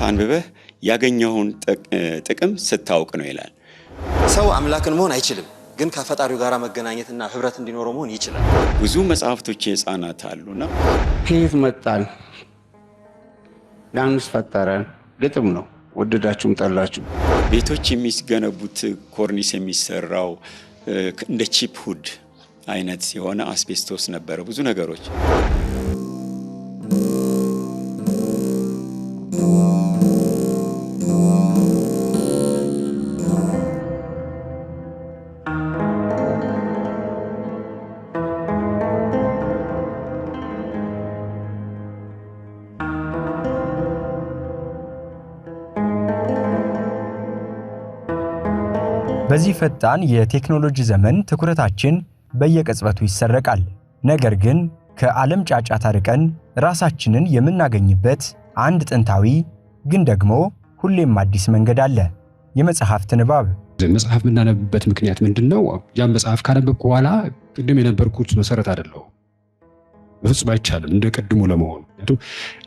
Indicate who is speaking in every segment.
Speaker 1: አንብበህ ያገኘውን ጥቅም ስታውቅ ነው ይላል።
Speaker 2: ሰው አምላክን መሆን አይችልም፣ ግን ከፈጣሪው ጋር መገናኘትና ህብረት እንዲኖረው መሆን ይችላል።
Speaker 1: ብዙ መጽሐፍቶች የህፃናት አሉና
Speaker 3: ከየት መጣን ዳንስ ፈጠረን ግጥም ነው። ወደዳችሁም ጠላችሁ
Speaker 1: ቤቶች የሚገነቡት ኮርኒስ የሚሰራው እንደ ቺፕ ሁድ አይነት የሆነ አስቤስቶስ ነበረ። ብዙ ነገሮች
Speaker 4: በዚህ ፈጣን የቴክኖሎጂ ዘመን ትኩረታችን በየቅጽበቱ ይሰረቃል። ነገር ግን ከዓለም ጫጫታ ርቀን ራሳችንን የምናገኝበት አንድ ጥንታዊ ግን ደግሞ ሁሌም አዲስ መንገድ አለ። የመጽሐፍት ንባብ።
Speaker 5: መጽሐፍ የምናነብበት ምክንያት ምንድነው? ያን መጽሐፍ ካነበብኩ በኋላ ቅድም የነበርኩት መሰረት አይደለም። በፍጹም አይቻልም እንደ ቀድሞ ለመሆን።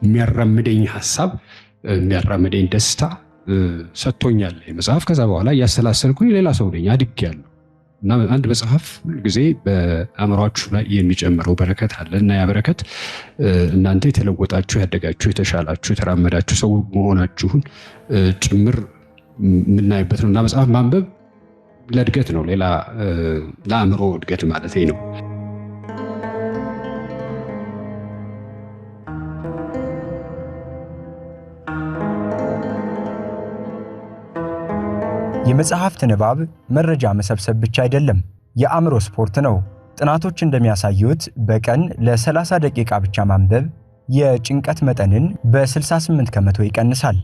Speaker 5: የሚያራምደኝ ሐሳብ የሚያራምደኝ ደስታ ሰጥቶኛል መጽሐፍ። ከዛ በኋላ ያሰላሰልኩኝ ሌላ ሰው ነኝ፣ አድጌያለሁ። እና አንድ መጽሐፍ ጊዜ በአእምሯችሁ ላይ የሚጨምረው በረከት አለ እና ያ በረከት እናንተ የተለወጣችሁ፣ ያደጋችሁ፣ የተሻላችሁ፣ የተራመዳችሁ ሰው መሆናችሁን ጭምር የምናይበት ነው። እና መጽሐፍ ማንበብ ለእድገት ነው፣ ሌላ ለአእምሮ እድገት ማለት ነው።
Speaker 4: የመጽሐፍት ንባብ መረጃ መሰብሰብ ብቻ አይደለም፣ የአእምሮ ስፖርት ነው። ጥናቶች እንደሚያሳዩት በቀን ለ30 ደቂቃ ብቻ ማንበብ የጭንቀት መጠንን በ68 ከመቶ ይቀንሳል።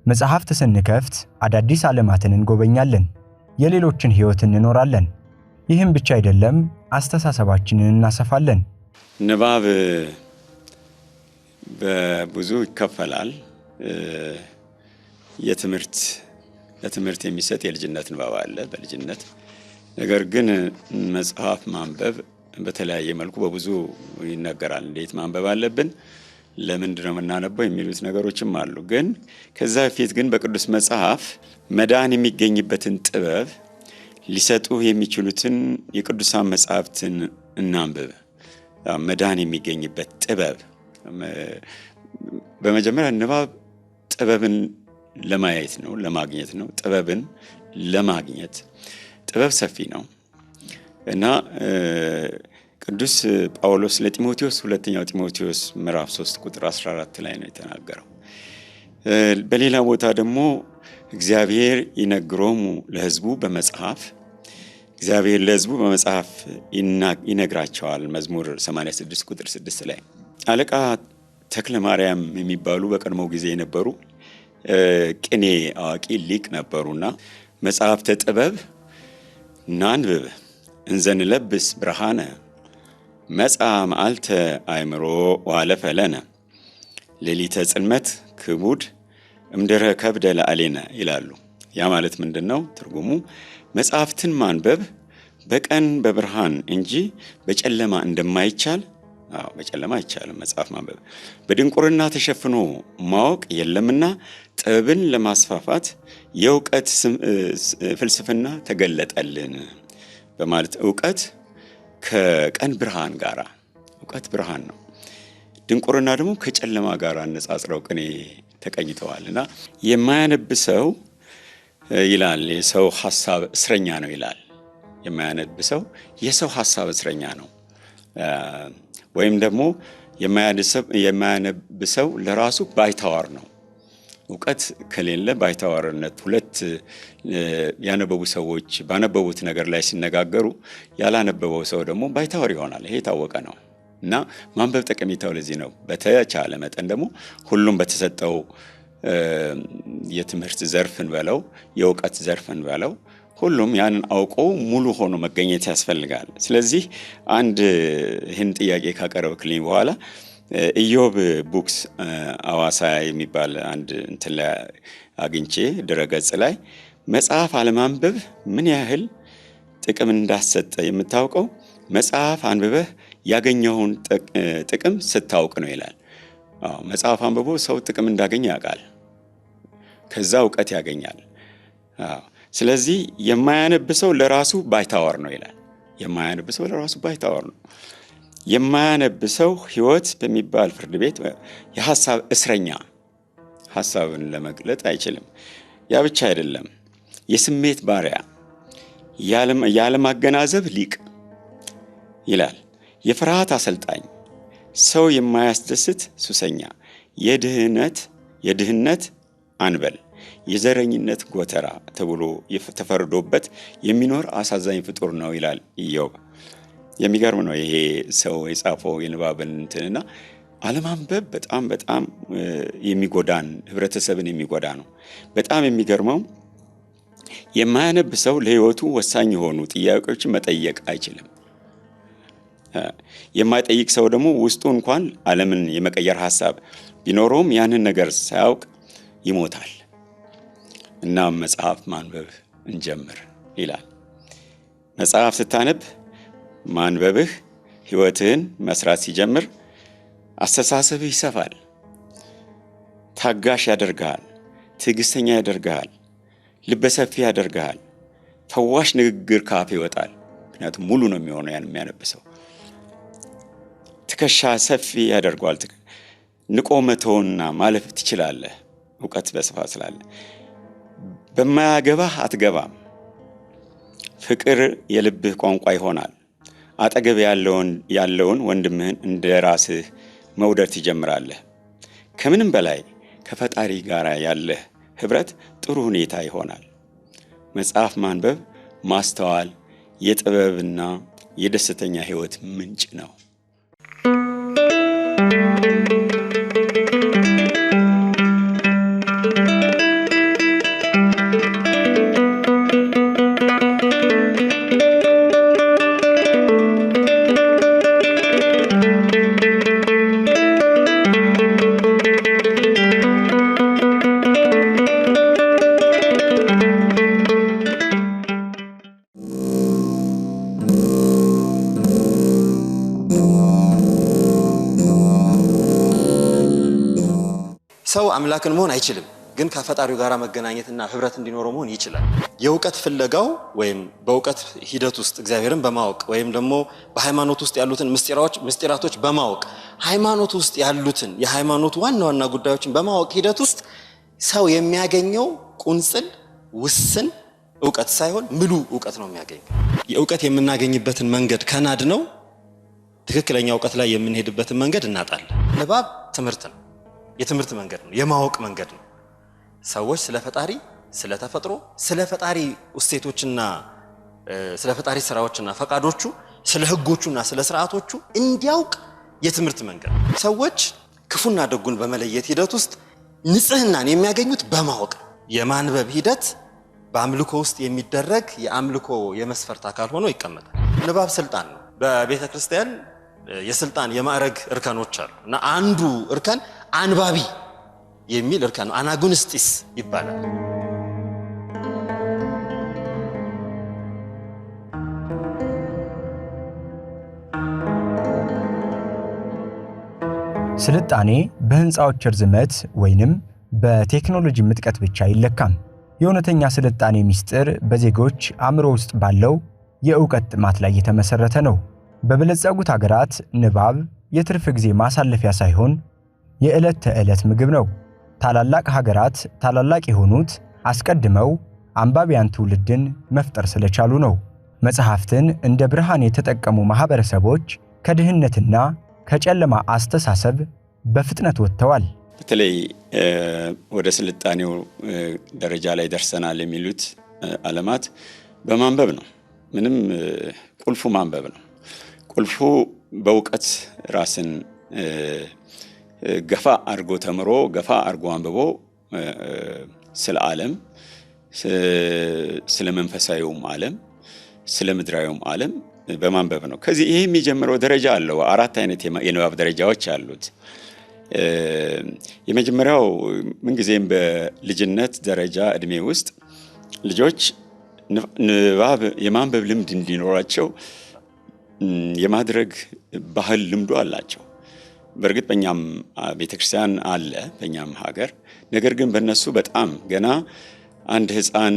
Speaker 4: መጽሐፍት ስንከፍት አዳዲስ ዓለማትን እንጎበኛለን፣ የሌሎችን ሕይወት እንኖራለን። ይህም ብቻ አይደለም፣ አስተሳሰባችንን እናሰፋለን።
Speaker 1: ንባብ በብዙ ይከፈላል። ለትምህርት የሚሰጥ የልጅነት ንባብ አለ በልጅነት። ነገር ግን መጽሐፍ ማንበብ በተለያየ መልኩ በብዙ ይነገራል። እንዴት ማንበብ አለብን፣ ለምንድን ነው የምናነበው የሚሉት ነገሮችም አሉ። ግን ከዛ በፊት ግን በቅዱስ መጽሐፍ መዳን የሚገኝበትን ጥበብ ሊሰጡ የሚችሉትን የቅዱሳን መጽሐፍትን እናንብብ። መዳን የሚገኝበት ጥበብ በመጀመሪያ ንባብ ጥበብን ለማየት ነው፣ ለማግኘት ነው። ጥበብን ለማግኘት ጥበብ ሰፊ ነው እና ቅዱስ ጳውሎስ ለጢሞቴዎስ ሁለተኛው ጢሞቴዎስ ምዕራፍ 3 ቁጥር 14 ላይ ነው የተናገረው። በሌላ ቦታ ደግሞ እግዚአብሔር ይነግሮሙ ለሕዝቡ በመጽሐፍ እግዚአብሔር ለሕዝቡ በመጽሐፍ ይነግራቸዋል። መዝሙር 86 ቁጥር 6 ላይ አለቃ ተክለ ማርያም የሚባሉ በቀድሞው ጊዜ የነበሩ ቅኔ አዋቂ ሊቅ ነበሩና መጽሐፍተ ጥበብ ናንብብ እንዘንለብስ ብርሃነ መጻ መዓልተ አእምሮ ዋለፈ ለነ ሌሊተ ጽልመት ክቡድ እምድረ ከብደ ለአሌነ ይላሉ። ያ ማለት ምንድን ነው ትርጉሙ? መጽሐፍትን ማንበብ በቀን በብርሃን እንጂ በጨለማ እንደማይቻል። በጨለማ አይቻልም መጽሐፍ ማንበብ። በድንቁርና ተሸፍኖ ማወቅ የለምና ጥበብን ለማስፋፋት የእውቀት ፍልስፍና ተገለጠልን በማለት እውቀት ከቀን ብርሃን ጋራ እውቀት ብርሃን ነው። ድንቁርና ደግሞ ከጨለማ ጋር አነጻጽረው ቅኔ ተቀኝተዋልና የማያነብ ሰው ይላል የሰው ሐሳብ እስረኛ ነው ይላል። የማያነብ ሰው የሰው ሐሳብ እስረኛ ነው። ወይም ደግሞ የማያነብ ሰው ለራሱ ባይተዋር ነው። እውቀት ከሌለ ባይተዋርነት። ሁለት ያነበቡ ሰዎች ባነበቡት ነገር ላይ ሲነጋገሩ ያላነበበው ሰው ደግሞ ባይተዋር ይሆናል። ይሄ የታወቀ ነው እና ማንበብ ጠቀሜታው ለዚህ ነው። በተቻለ መጠን ደግሞ ሁሉም በተሰጠው የትምህርት ዘርፍን በለው የእውቀት ዘርፍን በለው ሁሉም ያንን አውቆ ሙሉ ሆኖ መገኘት ያስፈልጋል። ስለዚህ አንድ ይህን ጥያቄ ካቀረብክልኝ በኋላ ኢዮብ ቡክስ አዋሳ የሚባል አንድ እንትን ላይ አግኝቼ ድረገጽ ላይ መጽሐፍ አለማንበብ ምን ያህል ጥቅም እንዳሰጠ የምታውቀው መጽሐፍ አንብበህ ያገኘውን ጥቅም ስታውቅ ነው ይላል። መጽሐፍ አንብቦ ሰው ጥቅም እንዳገኘ ያውቃል። ከዛ እውቀት ያገኛል። ስለዚህ የማያነብ ሰው ለራሱ ባይታወር ነው ይላል። የማያነብ ሰው ለራሱ ባይታወር ነው። የማያነብ ሰው ሕይወት በሚባል ፍርድ ቤት የሐሳብ እስረኛ፣ ሐሳብን ለመግለጥ አይችልም። ያ ብቻ አይደለም፣ የስሜት ባሪያ፣ ያለማገናዘብ ሊቅ ይላል። የፍርሃት አሰልጣኝ፣ ሰው የማያስደስት ሱሰኛ፣ የድህነት አንበል፣ የዘረኝነት ጎተራ ተብሎ ተፈርዶበት የሚኖር አሳዛኝ ፍጡር ነው ይላል ኢዮብ። የሚገርም ነው ይሄ ሰው የጻፈው የንባብን እንትንና አለማንበብ በጣም የሚጎዳን ህብረተሰብን የሚጎዳ ነው። በጣም የሚገርመው የማያነብ ሰው ለህይወቱ ወሳኝ የሆኑ ጥያቄዎችን መጠየቅ አይችልም። የማይጠይቅ ሰው ደግሞ ውስጡ እንኳን ዓለምን የመቀየር ሐሳብ ቢኖረውም ያንን ነገር ሳያውቅ ይሞታል። እና መጽሐፍ ማንበብ እንጀምር ይላል። መጽሐፍ ስታነብ ማንበብህ ህይወትህን መስራት ሲጀምር አስተሳሰብህ ይሰፋል፣ ታጋሽ ያደርግሃል፣ ትዕግስተኛ ያደርግሃል፣ ልበሰፊ ያደርግሃል። ፈዋሽ ንግግር ካፍ ይወጣል። ምክንያቱም ሙሉ ነው የሚሆነው ያን የሚያነብሰው። ትከሻ ሰፊ ያደርገዋል። ንቆ መተውና ማለፍ ትችላለህ፣ እውቀት በስፋት ስላለ። በማያገባህ አትገባም። ፍቅር የልብህ ቋንቋ ይሆናል። አጠገብ ያለውን ወንድምህን እንደ ራስህ መውደድ ትጀምራለህ። ከምንም በላይ ከፈጣሪ ጋር ያለህ ህብረት ጥሩ ሁኔታ ይሆናል። መጽሐፍ ማንበብ ማስተዋል የጥበብና የደስተኛ ህይወት ምንጭ ነው።
Speaker 2: ሰው አምላክን መሆን አይችልም፣ ግን ከፈጣሪው ጋር መገናኘትና ህብረት እንዲኖረው መሆን ይችላል። የእውቀት ፍለጋው ወይም በእውቀት ሂደት ውስጥ እግዚአብሔርን በማወቅ ወይም ደግሞ በሃይማኖት ውስጥ ያሉትን ምስጢራቶች በማወቅ ሃይማኖት ውስጥ ያሉትን የሃይማኖት ዋና ጉዳዮችን በማወቅ ሂደት ውስጥ ሰው የሚያገኘው ቁንጽል ውስን እውቀት ሳይሆን ሙሉ እውቀት ነው የሚያገኘው። የእውቀት የምናገኝበትን መንገድ ከናድ ነው ትክክለኛ እውቀት ላይ የምንሄድበትን መንገድ እናጣለን። ንባብ ትምህርት ነው። የትምህርት መንገድ ነው። የማወቅ መንገድ ነው። ሰዎች ስለ ፈጣሪ፣ ስለ ተፈጥሮ፣ ስለ ፈጣሪ እሴቶችና ስለ ፈጣሪ ስራዎችና ፈቃዶቹ፣ ስለ ህጎቹና ስለ ስርዓቶቹ እንዲያውቅ የትምህርት መንገድ ነው። ሰዎች ክፉና ደጉን በመለየት ሂደት ውስጥ ንጽህናን የሚያገኙት በማወቅ። የማንበብ ሂደት በአምልኮ ውስጥ የሚደረግ የአምልኮ የመስፈርት አካል ሆኖ ይቀመጣል። ንባብ ስልጣን ነው። በቤተ ክርስቲያን የስልጣን የማዕረግ እርከኖች አሉ እና አንዱ እርከን አንባቢ የሚል እርከን ነው። አናጉንስጢስ ይባላል።
Speaker 4: ስልጣኔ በህንፃዎች ርዝመት ወይንም በቴክኖሎጂ ምጥቀት ብቻ አይለካም። የእውነተኛ ስልጣኔ ምስጢር በዜጎች አእምሮ ውስጥ ባለው የእውቀት ጥማት ላይ የተመሰረተ ነው። በበለጸጉት ሀገራት ንባብ የትርፍ ጊዜ ማሳለፊያ ሳይሆን የዕለት ተዕለት ምግብ ነው። ታላላቅ ሀገራት ታላላቅ የሆኑት አስቀድመው አንባቢያን ትውልድን መፍጠር ስለቻሉ ነው። መጽሐፍትን እንደ ብርሃን የተጠቀሙ ማህበረሰቦች ከድህነትና ከጨለማ አስተሳሰብ በፍጥነት ወጥተዋል።
Speaker 1: በተለይ ወደ ስልጣኔው ደረጃ ላይ ደርሰናል የሚሉት ዓለማት በማንበብ ነው። ምንም ቁልፉ ማንበብ ነው። ቁልፉ በእውቀት ራስን ገፋ አድርጎ ተምሮ ገፋ አድርጎ አንብቦ ስለ ዓለም፣ ስለ መንፈሳዊውም ዓለም፣ ስለ ምድራዊውም ዓለም በማንበብ ነው። ከዚህ ይሄ የሚጀምረው ደረጃ አለው። 4 አይነት የንባብ ደረጃዎች አሉት። የመጀመሪያው ምንጊዜም በልጅነት ደረጃ እድሜ ውስጥ ልጆች የማንበብ ልምድ እንዲኖራቸው የማድረግ ባህል ልምዱ አላቸው። በእርግጥ በእኛም ቤተክርስቲያን አለ በእኛም ሀገር። ነገር ግን በእነሱ በጣም ገና አንድ ሕፃን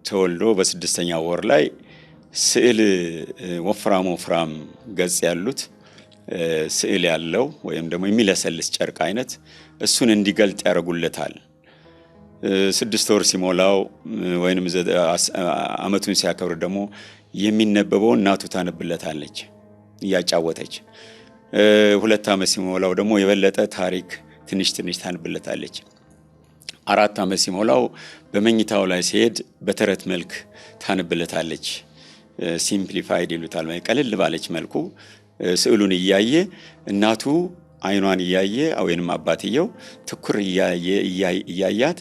Speaker 1: ተወልዶ በ6ኛው ወር ላይ ስዕል ወፍራም ገጽ ያሉት ስዕል ያለው ወይም ደግሞ የሚለሰልስ ጨርቅ አይነት እሱን እንዲገልጥ ያደርጉለታል። 6 ወር ሲሞላው ወይንም ዓመቱን ሲያከብር ደግሞ የሚነበበው እናቱ ታነብለታለች እያጫወተች። 2 ዓመት ሲሞላው ደግሞ የበለጠ ታሪክ ትንሽ ታነብለታለች። 4 ዓመት ሲሞላው በመኝታው ላይ ሲሄድ በተረት መልክ ታነብለታለች። ሲምፕሊፋይድ ይሉታል፣ ቀለል ባለች መልኩ ስዕሉን እያየ እናቱ አይኗን እያየ ወይንም አባትየው ትኩር እያያት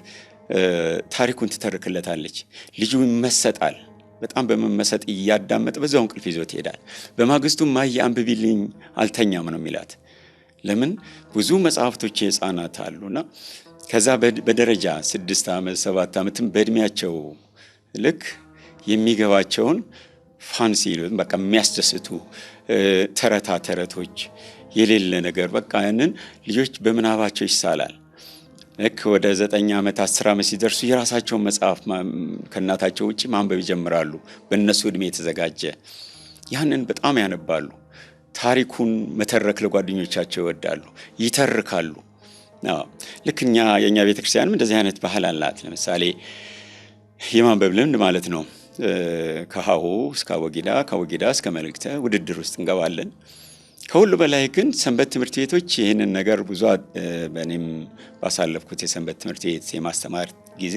Speaker 1: ታሪኩን ትተርክለታለች። ልጁ ይመሰጣል። በጣም በመመሰጥ እያዳመጠ በዛው እንቅልፍ ይዞት ይሄዳል። በማግስቱ ማየ አንብቢልኝ አልተኛም ነው የሚላት። ለምን? ብዙ መጽሐፍቶች የሕፃናት አሉና ከዛ በደረጃ 6 ዓመት 7 ዓመትም በእድሜያቸው ልክ የሚገባቸውን ፋንሲ ይሉት በቃ የሚያስደስቱ ተረቶች የሌለ ነገር በቃ ያንን ልጆች በምናባቸው ይሳላል። ልክ ወደ 9 ዓመት 10 ዓመት ሲደርሱ የራሳቸውን መጽሐፍ ከእናታቸው ውጭ ማንበብ ይጀምራሉ። በእነሱ እድሜ የተዘጋጀ ያንን በጣም ያነባሉ። ታሪኩን መተረክ ለጓደኞቻቸው ይወዳሉ፣ ይተርካሉ። ልክ የእኛ ቤተክርስቲያንም እንደዚህ አይነት ባህል አላት። ለምሳሌ የማንበብ ልምድ ማለት ነው። ከሀሁ እስከ አቦጊዳ፣ ከአቦጊዳ እስከ መልእክተ ውድድር ውስጥ እንገባለን። ከሁሉ በላይ ግን ሰንበት ትምህርት ቤቶች ይህንን ነገር ብዙ በእኔም ባሳለፍኩት የሰንበት ትምህርት ቤት የማስተማር ጊዜ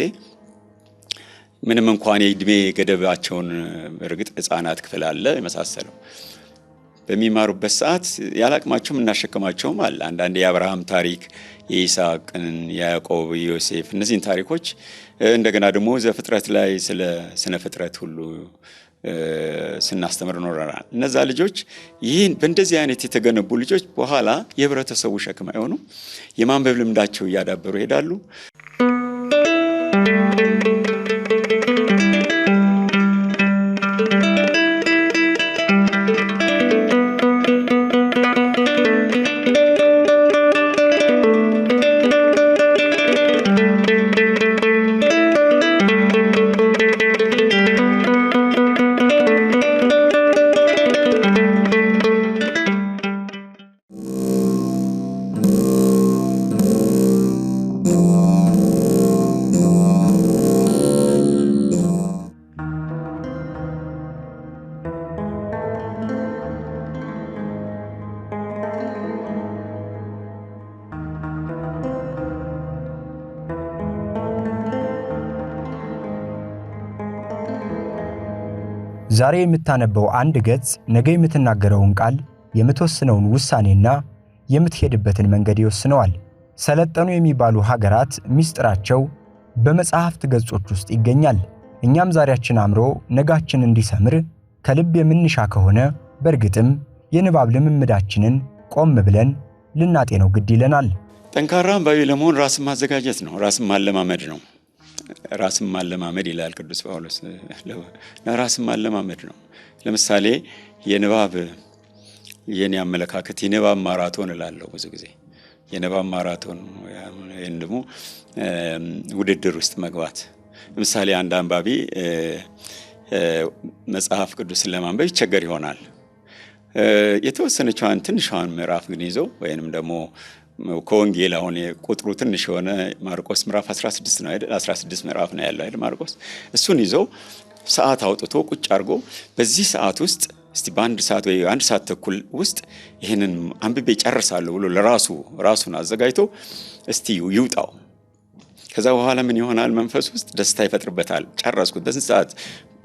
Speaker 1: ምንም እንኳን የእድሜ ገደባቸውን እርግጥ ሕፃናት ክፍል አለ የመሳሰለው በሚማሩበት ሰዓት ያላቅማቸውም እናሸከማቸውም አለ። አንዳንድ የአብርሃም ታሪክ፣ የይስሐቅን፣ የያዕቆብ፣ የዮሴፍ እነዚህን ታሪኮች እንደገና ደግሞ ዘፍጥረት ላይ ስለ ስነ ፍጥረት ሁሉ ስናስተምር ኖረናል። እነዛ ልጆች ይህን በእንደዚህ አይነት የተገነቡ ልጆች በኋላ የህብረተሰቡ ሸክም አይሆኑ፣ የማንበብ ልምዳቸው እያዳበሩ ይሄዳሉ።
Speaker 4: ዛሬ የምታነበው አንድ ገጽ ነገ የምትናገረውን ቃል፣ የምትወስነውን ውሳኔና የምትሄድበትን መንገድ ይወስነዋል። ሰለጠኑ የሚባሉ ሀገራት ምስጢራቸው በመጽሐፍት ገጾች ውስጥ ይገኛል። እኛም ዛሬያችን አምሮ ነጋችን እንዲሰምር ከልብ የምንሻ ከሆነ በእርግጥም የንባብ ልምምዳችንን ቆም ብለን ልናጤነው ግድ ይለናል።
Speaker 1: ጠንካራ አንባቢ ለመሆን ራስን ማዘጋጀት ነው፣ ራስን ማለማመድ ነው። ራስን ማለማመድ ይላል ቅዱስ ጳውሎስ። ራስን ማለማመድ ነው። ለምሳሌ የንባብ የኔ አመለካከት የንባብ ማራቶን እላለሁ ብዙ ጊዜ። የንባብ ማራቶን ወይም ደግሞ ውድድር ውስጥ መግባት። ለምሳሌ አንድ አንባቢ መጽሐፍ ቅዱስን ለማንበብ ይቸገር ይሆናል። የተወሰነችዋን ትንሿን ምዕራፍ ግን ይዞ ወይንም ደግሞ ከወንጌል አሁን ቁጥሩ ትንሽ የሆነ ማርቆስ ምዕራፍ 16 ነው አይደል? 16 ምዕራፍ ነው ያለው አይደል ማርቆስ። እሱን ይዞ ሰዓት አውጥቶ ቁጭ አድርጎ በዚህ ሰዓት ውስጥ እስቲ በአንድ ሰዓት ወይ 1 ሰዓት ተኩል ውስጥ ይህንን አንብቤ ጨርሳለሁ ብሎ ራሱን አዘጋጅቶ እስቲ ይውጣው። ከዛ በኋላ ምን ይሆናል? መንፈስ ውስጥ ደስታ ይፈጥርበታል። ጨረስኩት በስንት ሰዓት?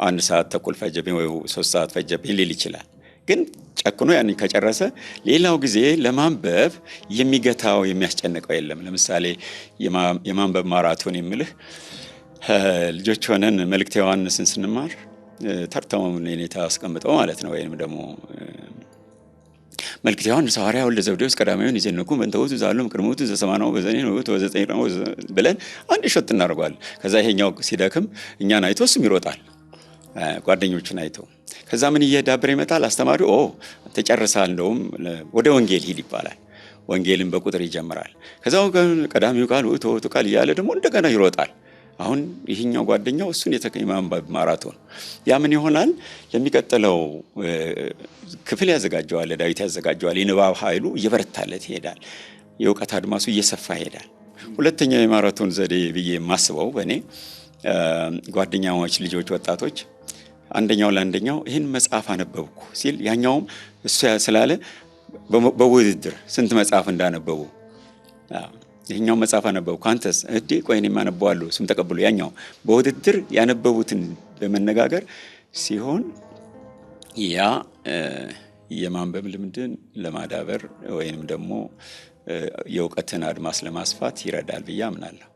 Speaker 1: 1 ሰዓት ተኩል ፈጀብኝ ወይ 3 ሰዓት ፈጀብኝ ሊል ይችላል። ግን ጨክኖ ያን ከጨረሰ ሌላው ጊዜ ለማንበብ የሚገታው የሚያስጨንቀው የለም። ለምሳሌ የማንበብ ማራቶን የምልህ ልጆች ሆነን መልእክተ ዮሐንስን ስንማር ተርታውን የኔታ አስቀምጠው ማለት ነው። ወይንም ደግሞ መልእክተ ዮሐንስ ሐዋርያ ወልደ ዘብዴዎስ ቀዳማዊውን ይዘንኩ በእንተውቱ ዛሉም ቅድሞቱ ዘሰማናው በዘኔ ነው በዘጠኝ ነው ብለን አንድ ሾት እናደርጋለን። ከዛ ይሄኛው ሲደክም እኛን አይቶ እሱም ይሮጣል፣ ጓደኞቹን አይቶ። ከዛ ምን እየዳበረ ይመጣል? አስተማሪው ተጨርሳል፣ እንደውም ወደ ወንጌል ሂድ ይባላል። ወንጌልን በቁጥር ይጀምራል። ከዛው ቀዳሚው ቃል ውእቱ ቃል እያለ ደግሞ እንደገና ይሮጣል። አሁን ይህኛው ጓደኛው እሱን የማንበብ ማራቶን ያ ምን ይሆናል? ለሚቀጥለው ክፍል ያዘጋጀዋል፣ ዳዊት ያዘጋጀዋል። የንባብ ኃይሉ እየበረታለት ይሄዳል። የእውቀት አድማሱ እየሰፋ ይሄዳል። ሁለተኛው የማራቶን ዘዴ ብዬ የማስበው በእኔ ጓደኛሞች ልጆች፣ ወጣቶች አንደኛው ለአንደኛው ይህን መጽሐፍ አነበብኩ ሲል ያኛውም እሱ ስላለ በውድድር ስንት መጽሐፍ እንዳነበቡ ይህኛው መጽሐፍ አነበብኩ አንተስ እዴ ቆይ እኔም አነበዋለሁ እሱም ተቀብሎ ያኛው በውድድር ያነበቡትን በመነጋገር ሲሆን ያ የማንበብ ልምድን ለማዳበር ወይንም ደግሞ የእውቀትን አድማስ ለማስፋት ይረዳል ብዬ አምናለሁ።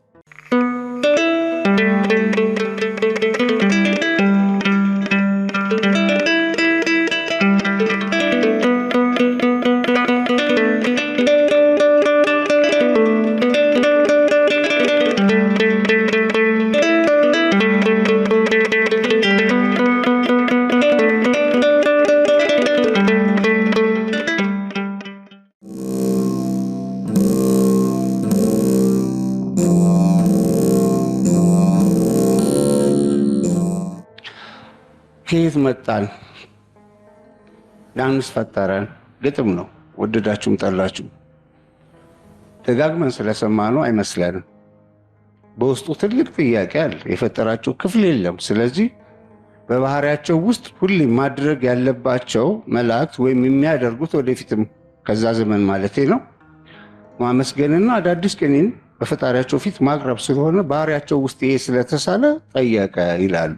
Speaker 3: ከየት መጣን? ዳንስ ፈጠረን ግጥም ነው። ወደዳችሁም ጠላችሁ ደጋግመን ስለሰማነው አይመስለንም። በውስጡ ትልቅ ጥያቄ አለ። የፈጠራቸው ክፍል የለም። ስለዚህ በባህሪያቸው ውስጥ ሁሌ ማድረግ ያለባቸው መላእክት ወይም የሚያደርጉት ወደፊትም ከዛ ዘመን ማለቴ ነው ማመስገንና አዳዲስ ቅኔን በፈጣሪያቸው ፊት ማቅረብ ስለሆነ ባህሪያቸው ውስጥ ይሄ ስለተሳለ ጠየቀ ይላሉ።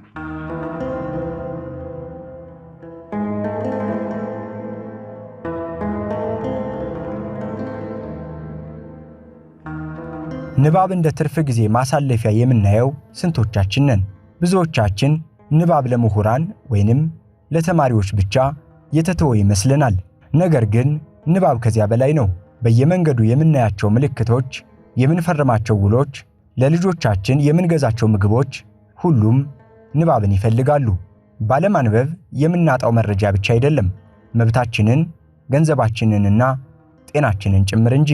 Speaker 4: ንባብ እንደ ትርፍ ጊዜ ማሳለፊያ የምናየው ስንቶቻችን ነን? ብዙዎቻችን ንባብ ለምሁራን ወይንም ለተማሪዎች ብቻ የተተወ ይመስለናል። ነገር ግን ንባብ ከዚያ በላይ ነው። በየመንገዱ የምናያቸው ምልክቶች፣ የምንፈርማቸው ውሎች፣ ለልጆቻችን የምንገዛቸው ምግቦች ሁሉም ንባብን ይፈልጋሉ። ባለማንበብ የምናጣው መረጃ ብቻ አይደለም፣ መብታችንን፣ ገንዘባችንንና ጤናችንን ጭምር እንጂ።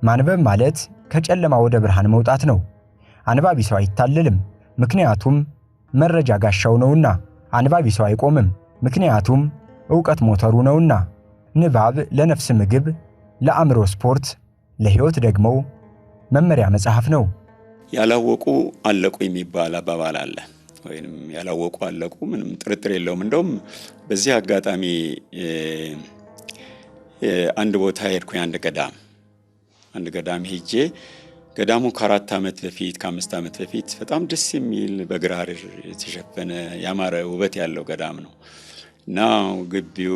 Speaker 4: ማንበብ ማለት ከጨለማ ወደ ብርሃን መውጣት ነው። አንባቢ ሰው አይታለልም፣ ምክንያቱም መረጃ ጋሻው ነውና። አንባቢ ሰው አይቆምም፣ ምክንያቱም ዕውቀት ሞተሩ ነውና። ንባብ ለነፍስ ምግብ፣ ለአእምሮ ስፖርት፣ ለሕይወት ደግሞ መመሪያ መጽሐፍ ነው።
Speaker 1: ያላወቁ አለቁ የሚባል አባባል አለ። ወይንም ያላወቁ አለቁ፣ ምንም ጥርጥር የለውም። እንደውም በዚህ አጋጣሚ አንድ ቦታ ሄድኩኝ፣ አንድ ገዳም ሄጄ ገዳሙ ከ4 ዓመት በፊት ከ5 ዓመት በፊት በጣም ደስ የሚል በግራር የተሸፈነ ያማረ ውበት ያለው ገዳም ነው እና ግቢው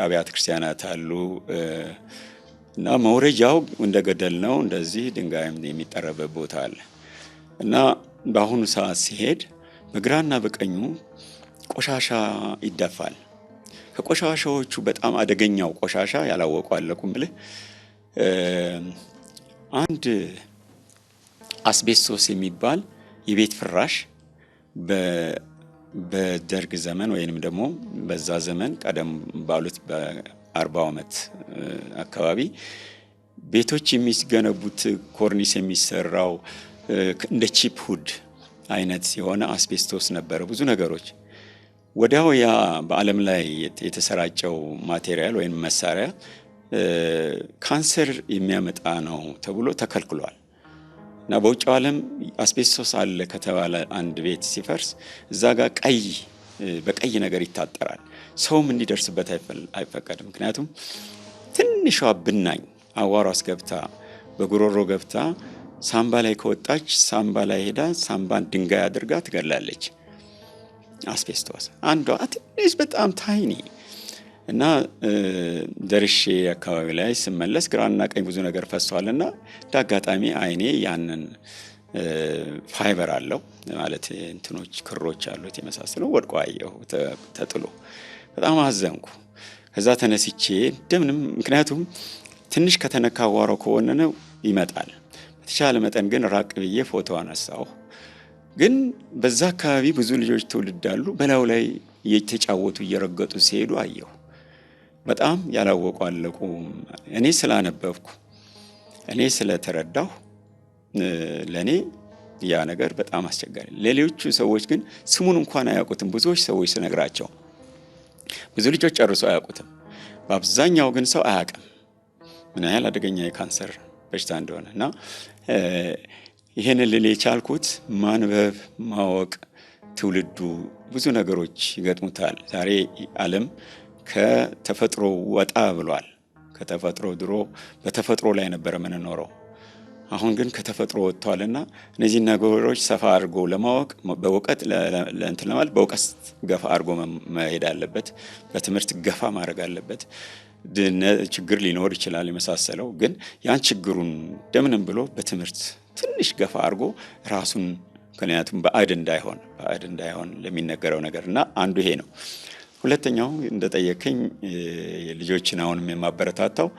Speaker 1: አብያተ ክርስቲያናት አሉ እና መውረጃው እንደ ገደል ነው። እንደዚህ ድንጋይም የሚጠረበብ ቦታ አለ እና በአሁኑ ሰዓት ሲሄድ በግራና በቀኙ ቆሻሻ ይደፋል። ከቆሻሻዎቹ በጣም አደገኛው ቆሻሻ ያላወቁ አለቁም ብለህ አንድ አስቤስቶስ የሚባል የቤት ፍራሽ በደርግ ዘመን ወይንም ደግሞ በዛ ዘመን ቀደም ባሉት በ40 ዓመት አካባቢ ቤቶች የሚገነቡት ኮርኒስ የሚሰራው እንደ ቺፕ ሁድ አይነት የሆነ አስቤስቶስ ነበረ። ብዙ ነገሮች ወዲያው ያ በዓለም ላይ የተሰራጨው ማቴሪያል ወይም መሳሪያ ካንሰር የሚያመጣ ነው ተብሎ ተከልክሏል እና በውጭው ዓለም አስቤስቶስ አለ ከተባለ አንድ ቤት ሲፈርስ እዛ ጋር በቀይ ነገር ይታጠራል። ሰውም እንዲደርስበት አይፈቀድም። ምክንያቱም ትንሿ ብናኝ አዋሯ አስገብታ በጉሮሮ ገብታ ሳምባ ላይ ከወጣች ሳምባ ላይ ሄዳ ሳምባን ድንጋይ አድርጋ ትገላለች። አስቤስቶስ አንዷ ትንሽ በጣም ታይኒ እና ደርሼ አካባቢ ላይ ስመለስ ግራና ቀኝ ብዙ ነገር ፈሷልና ዳጋጣሚ አይኔ ያንን ፋይበር አለው ማለት እንትኖች ክሮች አሉት የመሳሰለው ወድቆ አየሁ ተጥሎ። በጣም አዘንኩ። ከዛ ተነስቼ እንደምንም ምክንያቱም ትንሽ ከተነካ አዋራው ከሆነ ነው ይመጣል። በተቻለ መጠን ግን ራቅ ብዬ ፎቶ አነሳሁ። ግን በዛ አካባቢ ብዙ ልጆች ትውልዳሉ በላዩ ላይ እየተጫወቱ እየረገጡ ሲሄዱ አየሁ በጣም ያላወቁ አለቁ። እኔ ስላነበብኩ እኔ ስለተረዳሁ ለኔ ያ ነገር በጣም አስቸጋሪ። ሌሎቹ ሰዎች ግን ስሙን እንኳን አያውቁትም። ብዙዎች ሰዎች ስነግራቸው ብዙ ልጆች ጨርሶ አያውቁትም። በአብዛኛው ግን ሰው አያውቅም ምን ያህል አደገኛ የካንሰር በሽታ እንደሆነ እና ይሄን ልል የቻልኩት ማንበብ ማወቅ ትውልዱ ብዙ ነገሮች ይገጥሙታል። ዛሬ ዓለም ከተፈጥሮ ወጣ ብሏል። ከተፈጥሮ ድሮ በተፈጥሮ ላይ ነበር የምንኖረው። አሁን ግን ከተፈጥሮ ወጥቷልና እነዚህ ነገሮች ሰፋ አድርጎ ለማወቅ በእውቀት ለእንትን ለማለት በእውቀት ገፋ አድርጎ መሄድ አለበት። በትምህርት ገፋ ማድረግ አለበት። ችግር ሊኖር ይችላል የመሳሰለው ግን ያን ችግሩን እንደምንም ብሎ በትምህርት ትንሽ ገፋ አድርጎ ራሱን ምክንያቱም ባዕድ እንዳይሆን ለሚነገረው ነገርና አንዱ ይሄ ነው። ሁለተኛው እንደጠየቀኝ ልጆችን አሁንም የማበረታታው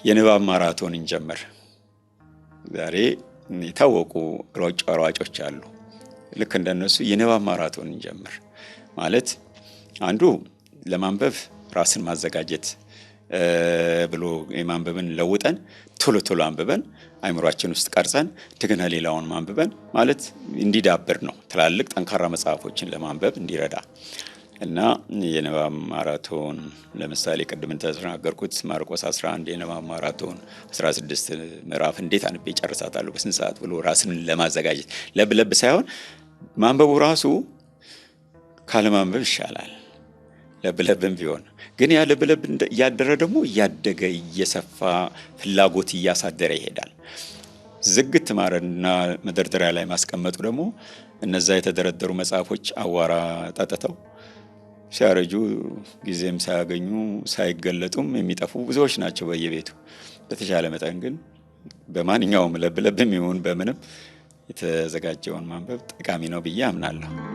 Speaker 1: የንባብ ማራቶን እንጀምር። ዛሬ የታወቁ ሯጮች አሉ። ልክ እንደነሱ የንባብ ማራቶን እንጀምር ማለት አንዱ ለማንበብ ራስን ማዘጋጀት ብሎ የማንበብን ለውጠን ቶሎ አንብበን አይምሯችን ውስጥ ቀርጸን እንደገና ሌላውን ማንበብን ማለት እንዲዳብር ነው። ትላልቅ ጠንካራ መጽሐፎችን ለማንበብ እንዲረዳ እና የንባብ ማራቶን ለምሳሌ ቅድም ተናገርኩት ማርቆስ 11 የንባብ ማራቶን 16 ምዕራፍ እንዴት አንብቤ ጨርሳታለሁ በስንት ሰዓት ብሎ ራስን ለማዘጋጀት ለብለብ ሳይሆን ማንበቡ ራሱ ካለማንበብ ይሻላል። ለብለብም ቢሆን ግን ያ ለብለብ ያደረ ደግሞ እያደገ እየሰፋ ፍላጎት እያሳደረ ይሄዳል። ዝግት ማረና መደርደሪያ ላይ ማስቀመጡ ደግሞ እነዛ የተደረደሩ መጽሐፎች አዋራ ጠጥተው ሲያረጁ ጊዜም ሳያገኙ ሳይገለጡም የሚጠፉ ብዙዎች ናቸው በየቤቱ። በተሻለ መጠን ግን በማንኛውም ለብለብም ይሁን በምንም የተዘጋጀውን ማንበብ ጠቃሚ ነው ብዬ አምናለሁ።